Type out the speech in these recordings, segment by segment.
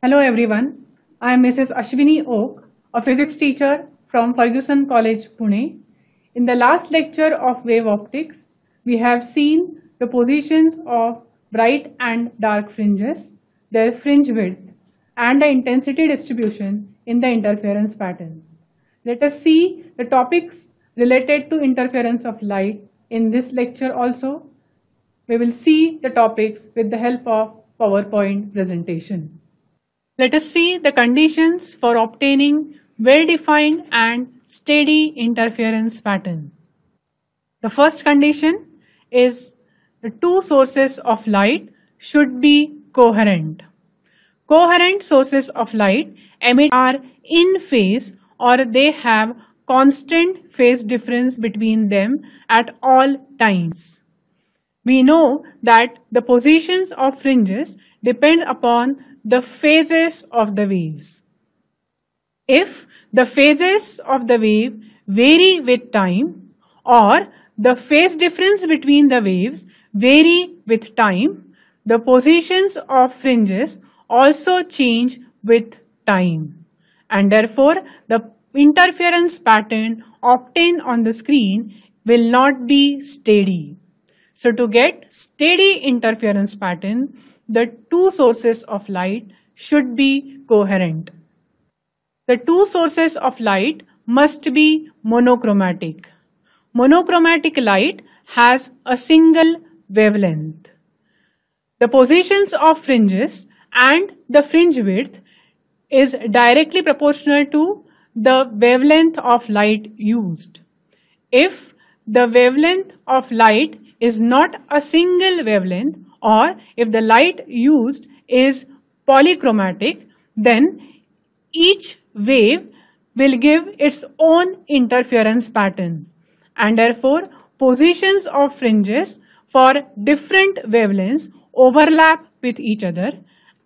Hello everyone, I am Mrs. Ashwini Oak, a physics teacher from Fergusson College, Pune. In the last lecture of wave optics, we have seen the positions of bright and dark fringes, their fringe width, and the intensity distribution in the interference pattern. Let us see the topics related to interference of light in this lecture also. We will see the topics with the help of PowerPoint presentation. Let us see the conditions for obtaining well-defined and steady interference pattern. The first condition is the two sources of light should be coherent. Coherent sources of light emit are in phase or they have constant phase difference between them at all times. We know that the positions of fringes depend upon the phases of the waves. If the phases of the wave vary with time or the phase difference between the waves vary with time, the positions of fringes also change with time, and therefore the interference pattern obtained on the screen will not be steady. So to get steady interference pattern, the two sources of light should be coherent. The two sources of light must be monochromatic. Monochromatic light has a single wavelength. The positions of fringes and the fringe width is directly proportional to the wavelength of light used. If the wavelength of light is not a single wavelength, or if the light used is polychromatic, then each wave will give its own interference pattern, and therefore positions of fringes for different wavelengths overlap with each other,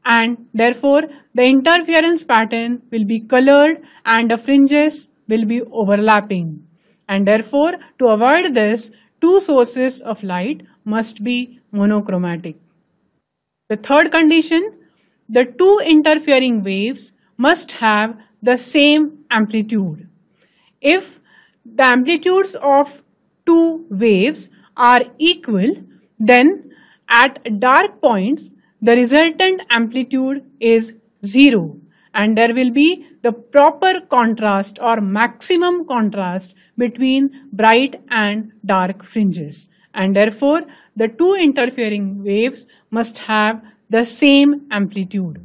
and therefore the interference pattern will be colored and the fringes will be overlapping, and therefore to avoid this, two sources of light must be monochromatic. The third condition, the two interfering waves must have the same amplitude. If the amplitudes of two waves are equal, then at dark points the resultant amplitude is 0 and there will be the proper contrast or maximum contrast between bright and dark fringes, and therefore the two interfering waves must have the same amplitude.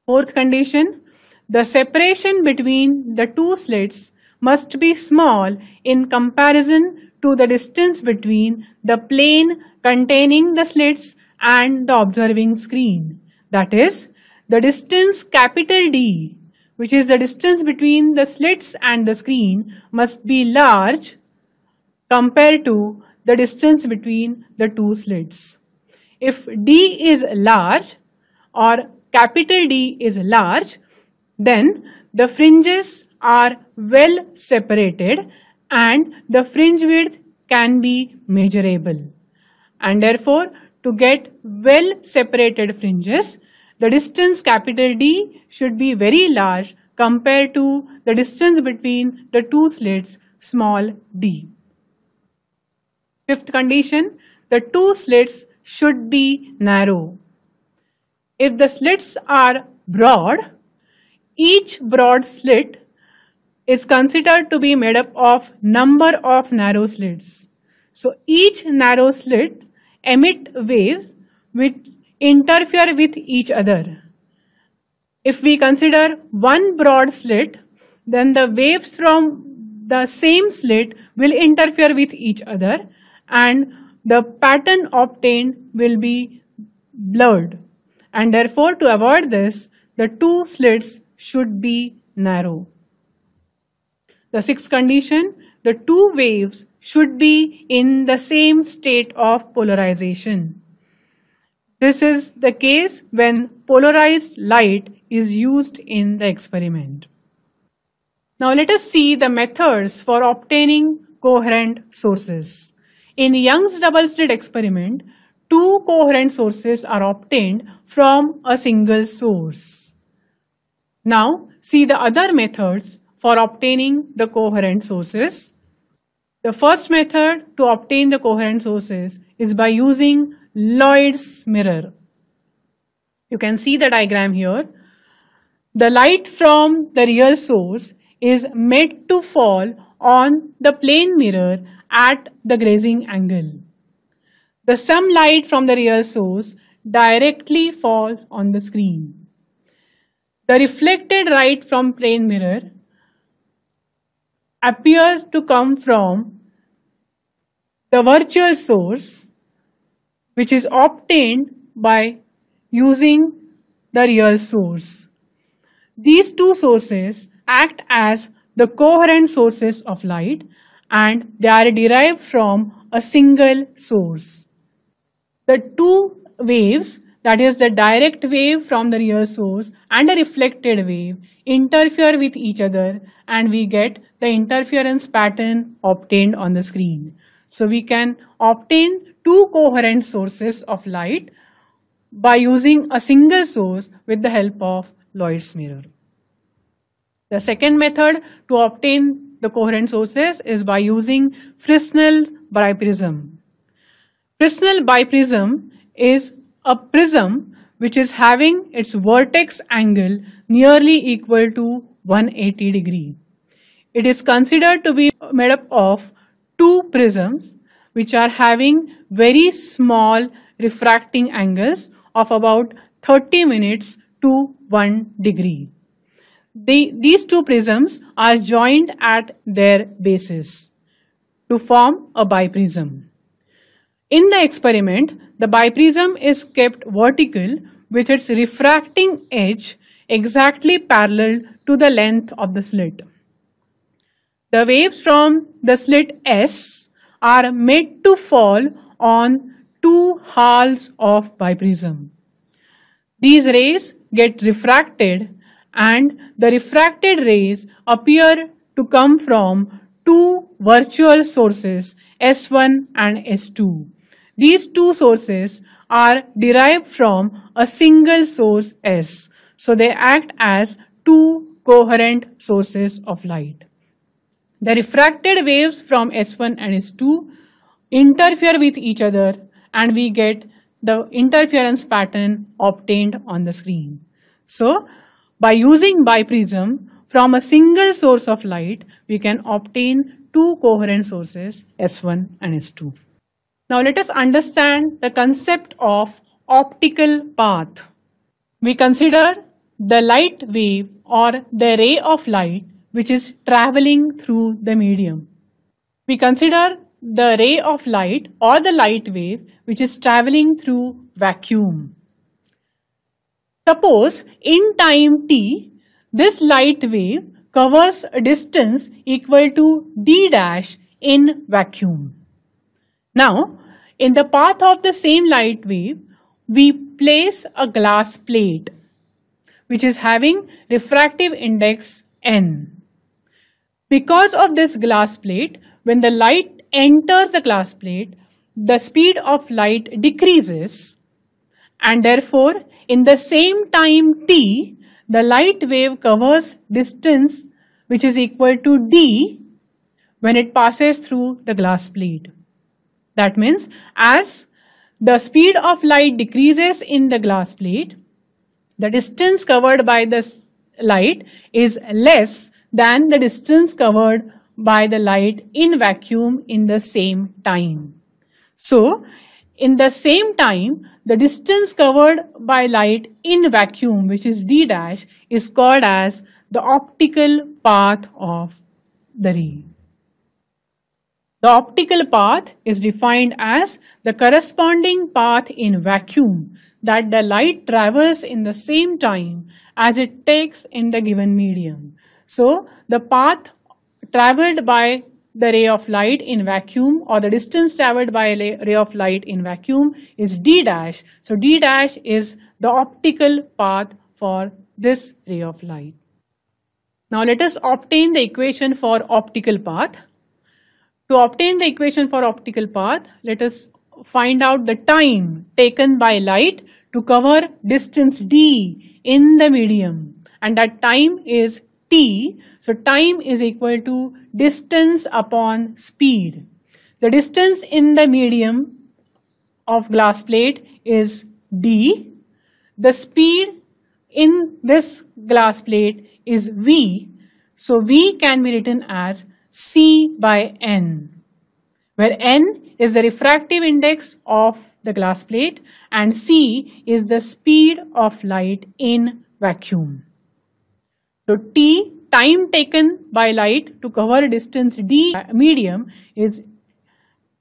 Fourth condition, the separation between the two slits must be small in comparison to the distance between the plane containing the slits and the observing screen. That is, the distance capital D, which is the distance between the slits and the screen, must be large compared to the distance between the two slits. If D is large or capital D is large, then the fringes are well separated and the fringe width can be measurable. And therefore, to get well separated fringes, the distance capital D should be very large compared to the distance between the two slits small d. Fifth condition, the two slits should be narrow. If the slits are broad, each broad slit is considered to be made up of number of narrow slits. So each narrow slit emit waves which interfere with each other. If we consider one broad slit, then the waves from the same slit will interfere with each other and the pattern obtained will be blurred. And therefore, to avoid this, the two slits should be narrow. The sixth condition, the two waves should be in the same state of polarization. This is the case when polarized light is used in the experiment. Now let us see the methods for obtaining coherent sources. In Young's double slit experiment, two coherent sources are obtained from a single source. Now, see the other methods for obtaining the coherent sources. The first method to obtain the coherent sources is by using Lloyd's mirror. You can see the diagram here. The light from the real source is made to fall on the plane mirror at the grazing angle. The some light from the real source directly falls on the screen. The reflected light from plane mirror appears to come from the virtual source, which is obtained by using the real source. These two sources act as the coherent sources of light, and they are derived from a single source. The two waves, that is the direct wave from the real source and a reflected wave, interfere with each other, and we get the interference pattern obtained on the screen. So we can obtain two coherent sources of light by using a single source with the help of Lloyd's mirror. The second method to obtain the coherent sources is by using Fresnel's biprism. Fresnel biprism is a prism which is having its vertex angle nearly equal to 180 degree. It is considered to be made up of two prisms which are having very small refracting angles of about 30 minutes to 1 degree. These two prisms are joined at their bases to form a biprism. In the experiment, the biprism is kept vertical with its refracting edge exactly parallel to the length of the slit. The waves from the slit S are made to fall on two halves of biprism. These rays get refracted, and the refracted rays appear to come from two virtual sources S1 and S2. These two sources are derived from a single source S, so they act as two coherent sources of light. The refracted waves from S1 and S2 interfere with each other, and we get the interference pattern obtained on the screen. So, by using biprism from a single source of light, we can obtain two coherent sources S1 and S2. Now let us understand the concept of optical path. We consider the light wave or the ray of light which is traveling through the medium. We consider the ray of light or the light wave which is traveling through vacuum. Suppose in time t, this light wave covers a distance equal to d dash in vacuum. Now, in the path of the same light wave, we place a glass plate which is having refractive index n. Because of this glass plate, when the light enters the glass plate, the speed of light decreases, and therefore in the same time t, the light wave covers distance which is equal to d when it passes through the glass plate. That means as the speed of light decreases in the glass plate, the distance covered by the light is less than the distance covered by the light in vacuum in the same time. So, in the same time, the distance covered by light in vacuum, which is d dash, is called as the optical path of the ray. The optical path is defined as the corresponding path in vacuum that the light travels in the same time as it takes in the given medium. So, the path traveled by the ray of light in vacuum, or the distance traveled by a ray of light in vacuum, is d dash. So, d dash is the optical path for this ray of light. Now, let us obtain the equation for optical path. To obtain the equation for optical path, let us find out the time taken by light to cover distance d in the medium, and that time is t. So time is equal to distance upon speed. The distance in the medium of glass plate is d. The speed in this glass plate is v. So v can be written as c by n, where n is the refractive index of the glass plate and c is the speed of light in vacuum. So t, time taken by light to cover distance d medium, is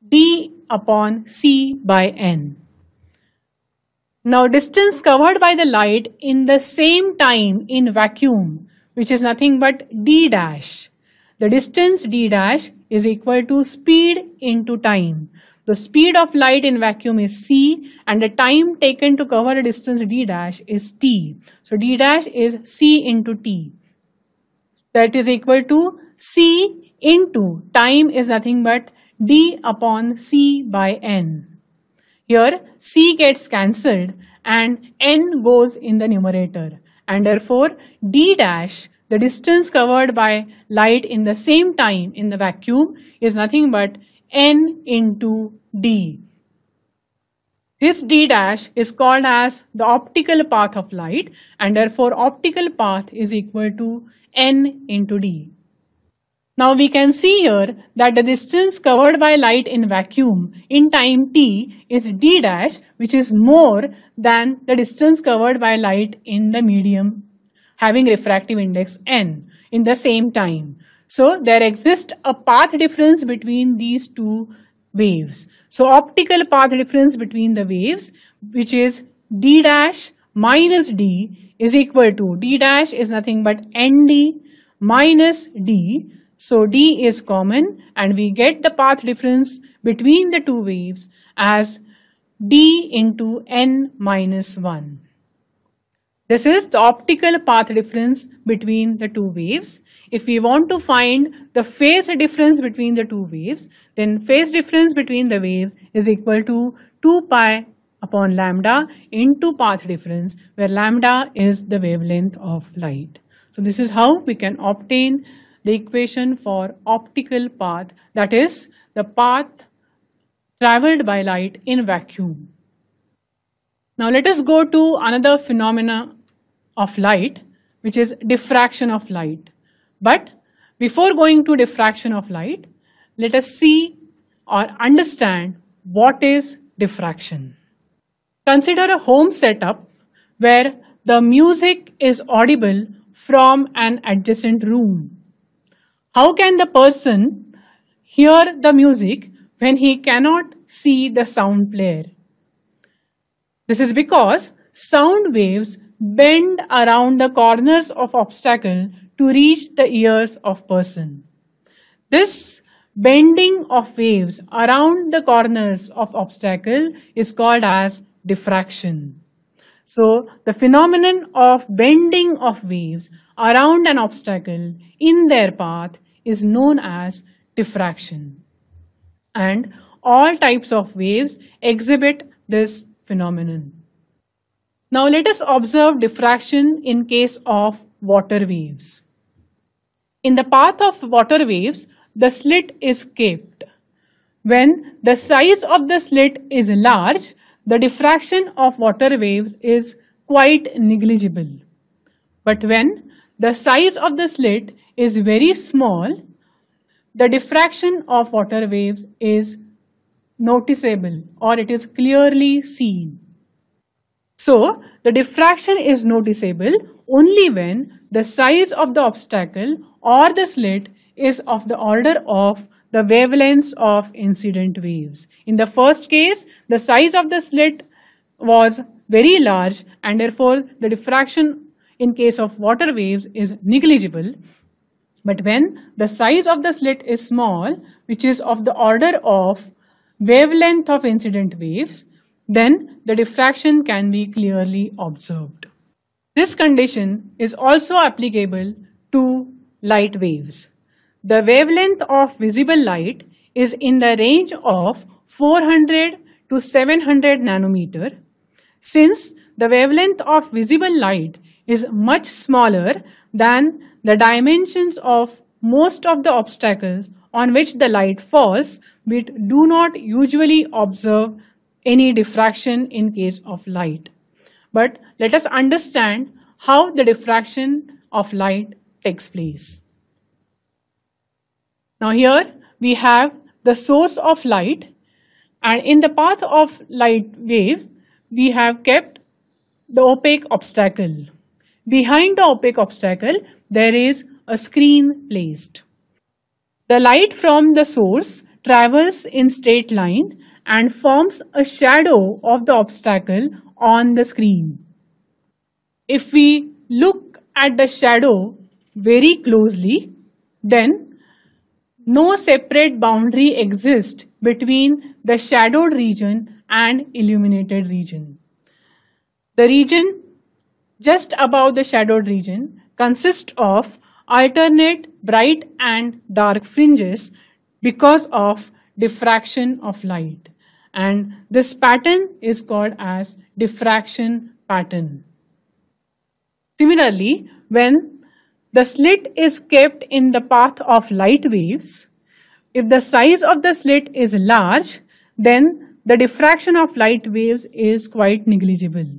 d upon c by n. Now distance covered by the light in the same time in vacuum, which is nothing but d dash. The distance d dash is equal to speed into time. The speed of light in vacuum is c and the time taken to cover a distance d dash is t. So d dash is c into t. That is equal to c into time is nothing but d upon c by n. Here c gets cancelled and n goes in the numerator, and therefore d dash, the distance covered by light in the same time in the vacuum, is nothing but n into d. This d dash is called as the optical path of light, and therefore optical path is equal to n into d. Now we can see here that the distance covered by light in vacuum in time t is d dash, which is more than the distance covered by light in the medium having refractive index n in the same time. So there exists a path difference between these two waves. So optical path difference between the waves, which is d dash minus d, is equal to d dash is nothing but nd minus d. So d is common and we get the path difference between the two waves as d into n minus 1. This is the optical path difference between the two waves. If we want to find the phase difference between the two waves, then phase difference between the waves is equal to 2 pi upon lambda into path difference, where lambda is the wavelength of light. So this is how we can obtain the equation for optical path, that is the path traveled by light in vacuum. Now let us go to another phenomena of light, which is diffraction of light. But before going to diffraction of light, let us see or understand what is diffraction. Consider a home setup where the music is audible from an adjacent room. How can the person hear the music when he cannot see the sound player? This is because sound waves bend around the corners of obstacle to reach the ears of person. This bending of waves around the corners of obstacle is called as diffraction. So the phenomenon of bending of waves around an obstacle in their path is known as diffraction. And all types of waves exhibit this phenomenon. Now let us observe diffraction in case of water waves. In the path of water waves, the slit is kept. When the size of the slit is large, the diffraction of water waves is quite negligible. But when the size of the slit is very small, the diffraction of water waves is noticeable or it is clearly seen. So the diffraction is noticeable only when the size of the obstacle or the slit is of the order of the wavelengths of incident waves. In the first case, the size of the slit was very large and therefore the diffraction in case of water waves is negligible. But when the size of the slit is small, which is of the order of wavelength of incident waves, then the diffraction can be clearly observed. This condition is also applicable to light waves. The wavelength of visible light is in the range of 400 to 700 nanometer. Since the wavelength of visible light is much smaller than the dimensions of most of the obstacles on which the light falls, we do not usually observe any diffraction in case of light. But let us understand how the diffraction of light takes place. Now here we have the source of light, and in the path of light waves we have kept the opaque obstacle. Behind the opaque obstacle there is a screen placed. The light from the source travels in straight line and forms a shadow of the obstacle on the screen. If we look at the shadow very closely, then no separate boundary exists between the shadowed region and illuminated region. The region just above the shadowed region consists of alternate bright and dark fringes because of diffraction of light, and this pattern is called as diffraction pattern. Similarly, when the slit is kept in the path of light waves, if the size of the slit is large, then the diffraction of light waves is quite negligible.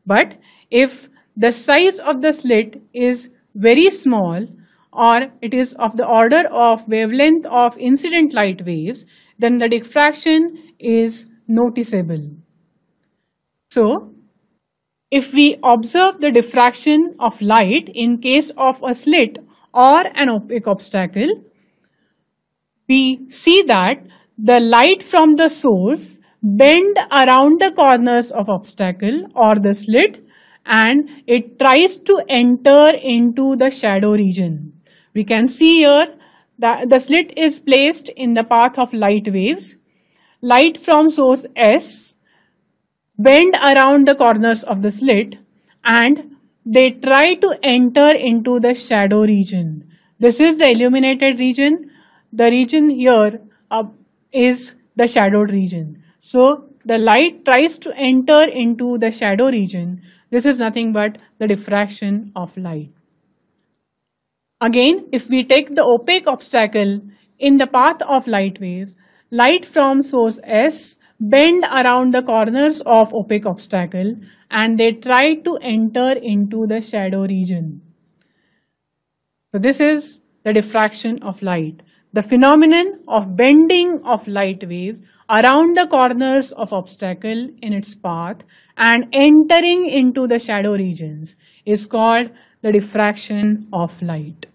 But if the size of the slit is very small, or it is of the order of wavelength of incident light waves, then the diffraction is noticeable. So, if we observe the diffraction of light in case of a slit or an opaque obstacle, we see that the light from the source bend around the corners of obstacle or the slit, and it tries to enter into the shadow region. We can see here that the slit is placed in the path of light waves. Light from source S bend around the corners of the slit and they try to enter into the shadow region. This is the illuminated region. The region here is the shadowed region. So the light tries to enter into the shadow region. This is nothing but the diffraction of light. Again, if we take the opaque obstacle in the path of light waves, light from source S bend around the corners of opaque obstacle and they try to enter into the shadow region. So this is the diffraction of light. The phenomenon of bending of light waves around the corners of obstacle in its path and entering into the shadow regions is called the diffraction of light.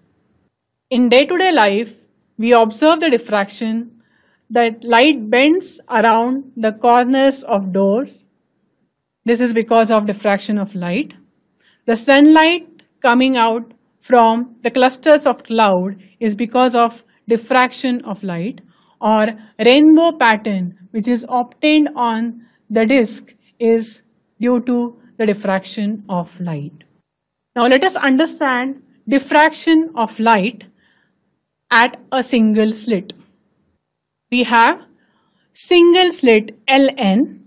In day-to-day life, we observe the diffraction that light bends around the corners of doors. This is because of diffraction of light. The sunlight coming out from the clusters of cloud is because of diffraction of light, or rainbow pattern which is obtained on the disk is due to the diffraction of light. Now let us understand diffraction of light at a single slit. We have single slit Ln.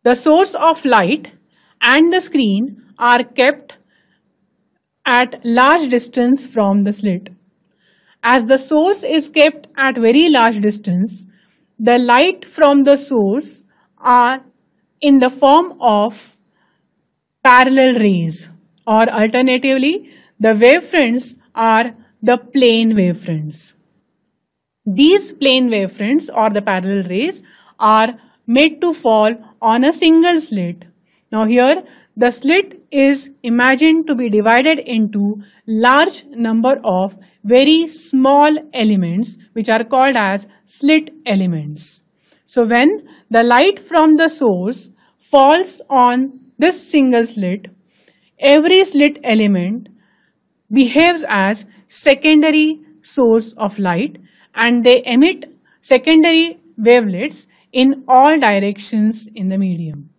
The source of light and the screen are kept at large distance from the slit. As the source is kept at very large distance, the light from the source are in the form of parallel rays, or alternatively, the wavefronts are the plane wavefronts. These plane wavefronts or the parallel rays are made to fall on a single slit. Now here the slit is imagined to be divided into large number of very small elements which are called as slit elements. So when the light from the source falls on this single slit, every slit element behaves as secondary source of light and they emit secondary wavelets in all directions in the medium.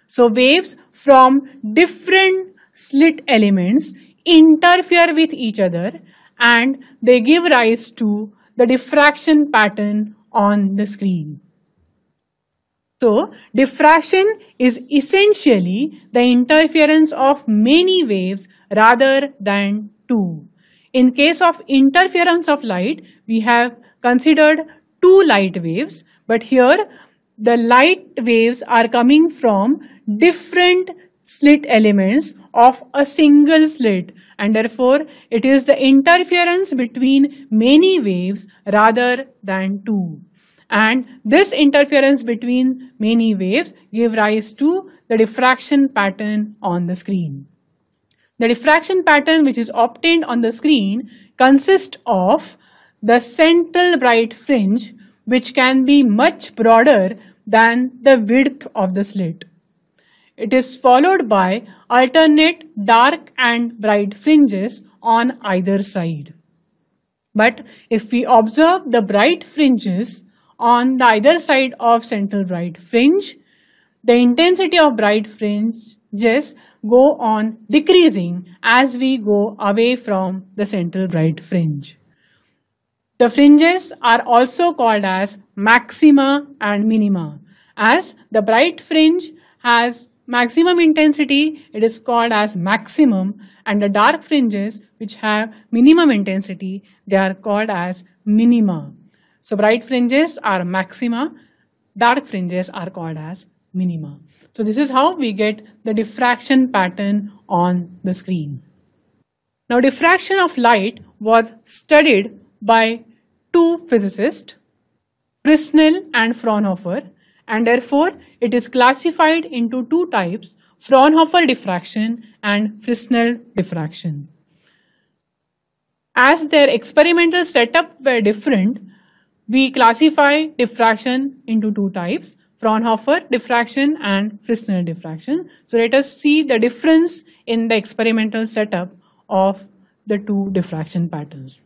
So waves from different slit elements interfere with each other and they give rise to the diffraction pattern on the screen. So, diffraction is essentially the interference of many waves rather than two. In case of interference of light, we have considered two light waves, but here the light waves are coming from different slit elements of a single slit, and therefore it is the interference between many waves rather than two. And this interference between many waves give rise to the diffraction pattern on the screen. The diffraction pattern which is obtained on the screen consists of the central bright fringe, which can be much broader than the width of the slit. It is followed by alternate dark and bright fringes on either side. But if we observe the bright fringes on the either side of central bright fringe, the intensity of bright fringes go on decreasing as we go away from the central bright fringe. The fringes are also called as maxima and minima. As the bright fringe has maximum intensity, it is called as maximum, and the dark fringes which have minimum intensity, they are called as minima. So bright fringes are maxima, dark fringes are called as minima. So this is how we get the diffraction pattern on the screen. Now diffraction of light was studied by two physicists, Fresnel and Fraunhofer, and therefore it is classified into two types, Fraunhofer diffraction and Fresnel diffraction. As their experimental setup were different, we classify diffraction into two types, Fraunhofer diffraction and Fresnel diffraction. So let us see the difference in the experimental setup of the two diffraction patterns.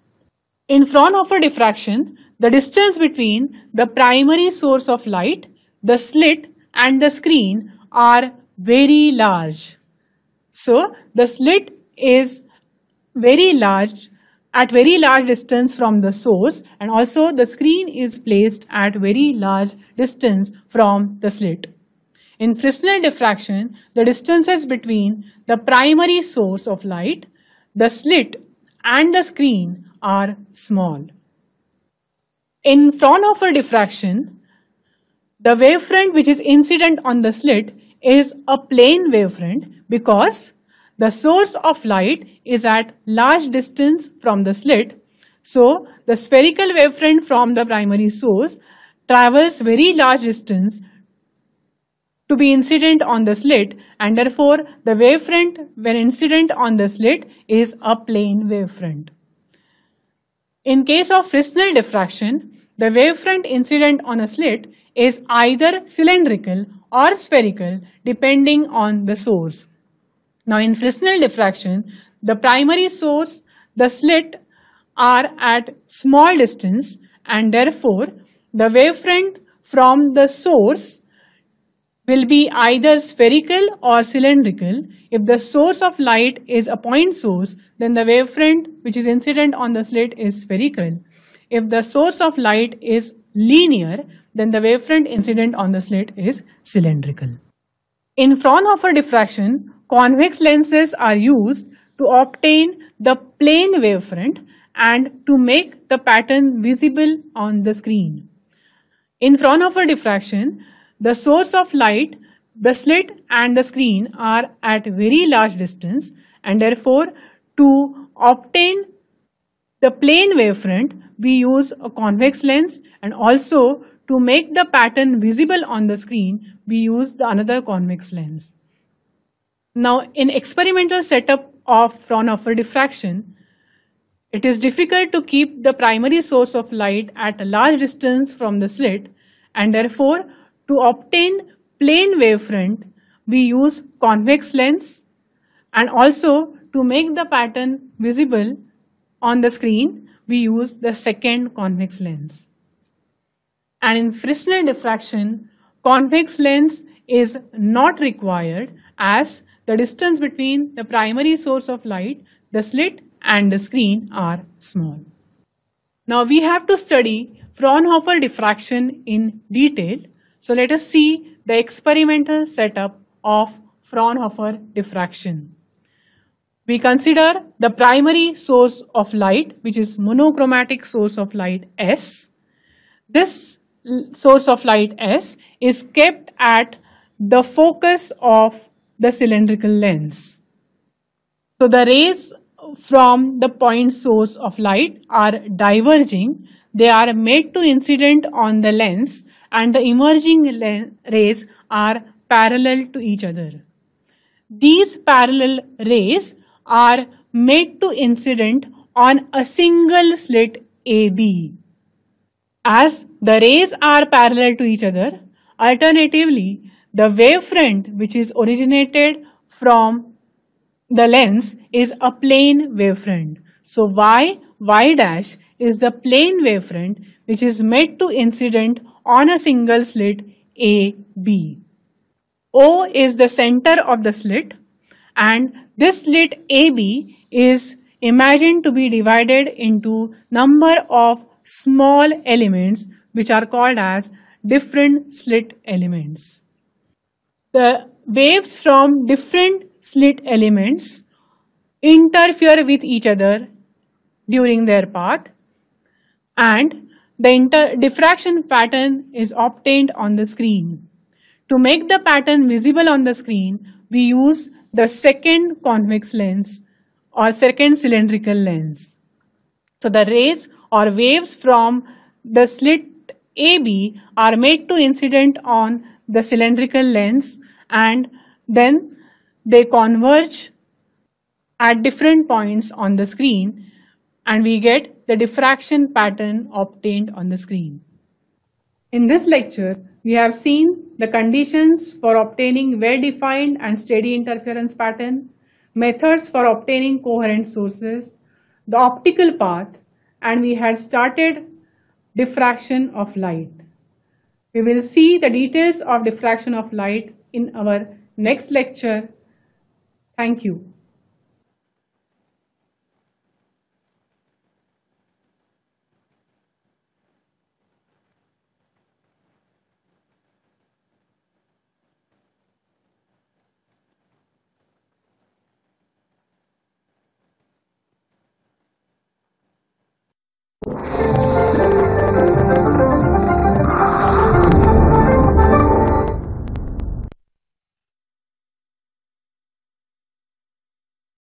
In Fraunhofer diffraction, the distance between the primary source of light, the slit, and the screen are very large. So the slit is very large, at very large distance from the source, and also the screen is placed at very large distance from the slit. In Fresnel diffraction, the distances between the primary source of light, the slit, and the screen are small. In Fraunhofer diffraction, the wavefront which is incident on the slit is a plane wavefront because the source of light is at large distance from the slit. So the spherical wavefront from the primary source travels very large distance to be incident on the slit, and therefore the wavefront when incident on the slit is a plane wavefront. In case of Fresnel diffraction, the wavefront incident on a slit is either cylindrical or spherical depending on the source. Now in Fresnel diffraction, the primary source, the slit are at small distance, and therefore the wavefront from the source will be either spherical or cylindrical. If the source of light is a point source, then the wavefront which is incident on the slit is spherical. If the source of light is linear, then the wavefront incident on the slit is cylindrical. In Fraunhofer diffraction, convex lenses are used to obtain the plane wavefront and to make the pattern visible on the screen. In Fraunhofer diffraction, the source of light, the slit, and the screen are at very large distance, and therefore to obtain the plane wavefront, we use a convex lens, and also to make the pattern visible on the screen, we use the another convex lens. Now in experimental setup of Fraunhofer diffraction, it is difficult to keep the primary source of light at a large distance from the slit, and therefore to obtain plane wavefront, we use convex lens, and also to make the pattern visible on the screen, we use the second convex lens. And in Fresnel diffraction, convex lens is not required as the distance between the primary source of light, the slit, and the screen are small. Now we have to study Fraunhofer diffraction in detail. So let us see the experimental setup of Fraunhofer diffraction. We consider the primary source of light, which is monochromatic source of light S. This source of light S is kept at the focus of the cylindrical lens. So the rays from the point source of light are diverging. They are made to incident on the lens, and the emerging rays are parallel to each other. These parallel rays are made to incident on a single slit AB. As the rays are parallel to each other, alternatively, the wavefront which is originated from the lens is a plane wavefront. So y dash is the plane wavefront which is made to incident on a single slit AB. O is the center of the slit, and this slit AB is imagined to be divided into number of small elements which are called as different slit elements. The waves from different slit elements interfere with each other during their path, and the diffraction pattern is obtained on the screen. To make the pattern visible on the screen, we use the second convex lens or second cylindrical lens. So the rays or waves from the slit AB are made to incident on the cylindrical lens, and then they converge at different points on the screen, and we get the diffraction pattern obtained on the screen. In this lecture, we have seen the conditions for obtaining well-defined and steady interference pattern, methods for obtaining coherent sources, the optical path, and we had started diffraction of light. We will see the details of diffraction of light in our next lecture. Thank you.